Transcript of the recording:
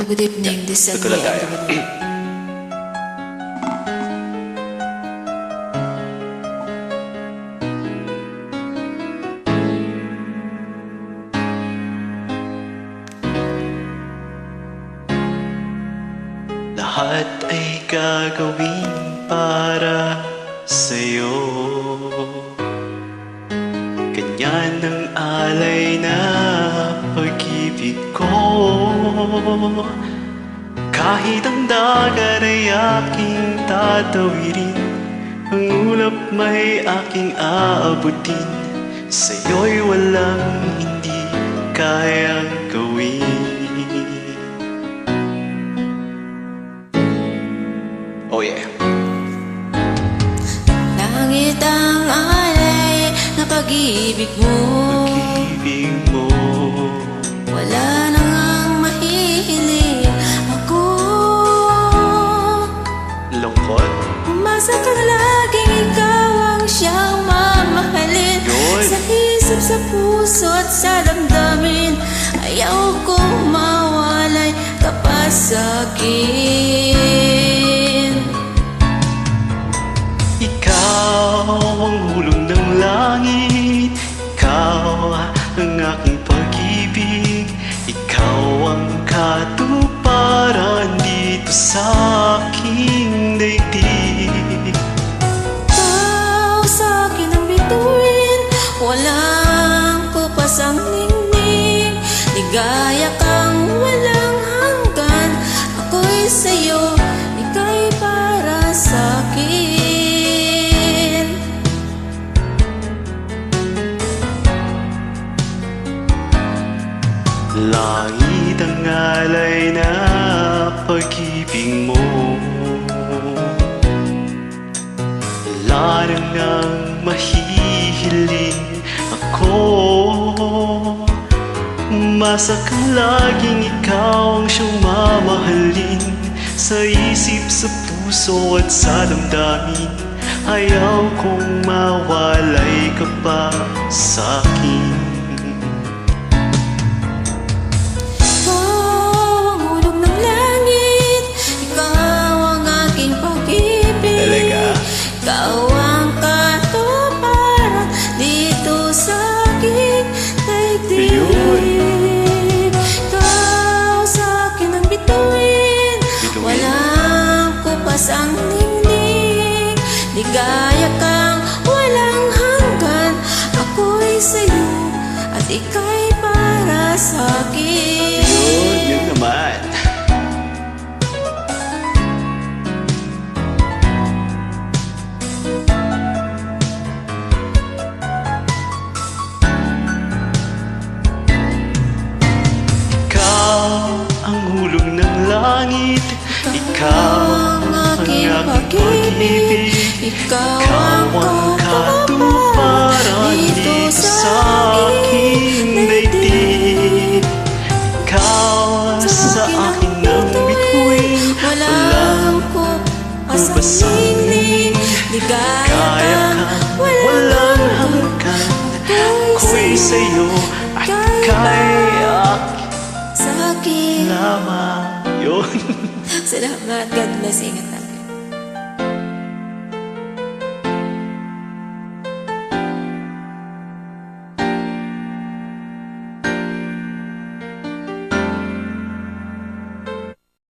good evening. This is Ito lang tayo. Lahat ay gagawin para sa'yo. Ganyan ang alay na pag-ibig ko. Kahit ang dagat ay aking tatawirin, ang ulap may aking aabutin. Sa'yo'y walang hindi kayang gawin. Oh yeah. Langit ang alay na pag-ibig mo. Pag-ibig mo. Wala na ngang mahihiling ako. Lungkot. Umasa kang laging ikaw ang siyang mamahalin. Yun. Sa isip, sa puso at sa damdamin, ayaw kong mawalay ka pa sa'kin. Ikaw ang hulog ng langit, ikaw ang aking pag-ibig, ikaw ang katuparan dito sa aking daigdig. Ikaw sa'kin ang bituin, walang kupas ang ningning. Ligaya kang walang hanggan, ako'y sa'yo, ika'y para sa'kin. Langit ang alay na pag-ibig mo. Wala na ngang mahihiling ako. Umasa kang laging ikaw ang siyang mamahalin. Sa isip, sa puso at sa damdamin, ayaw kong mawalay ka pa sa'kin. Ikaw ang katuparan dito sa aking daigdig. Ikaw sa'kin ang bituin, walang kupas ang ningning. Ligaya kang walang hanggan, ako'y sa'yo at ika'y para sa'kin. Yun naman. Ang hulog ng langit, ikaw ang ang aking aking pag-ibig, pag-ibig, ikaw ikaw ang katuparan dito sa aking daigdig. Ikaw sa akin ang bituin, walang kupas ang ningning. Ligaya kang walang hanggan, ako'y sa'yo at kay sa'kin lamang. Yun. Salamat. God bless. Ingat.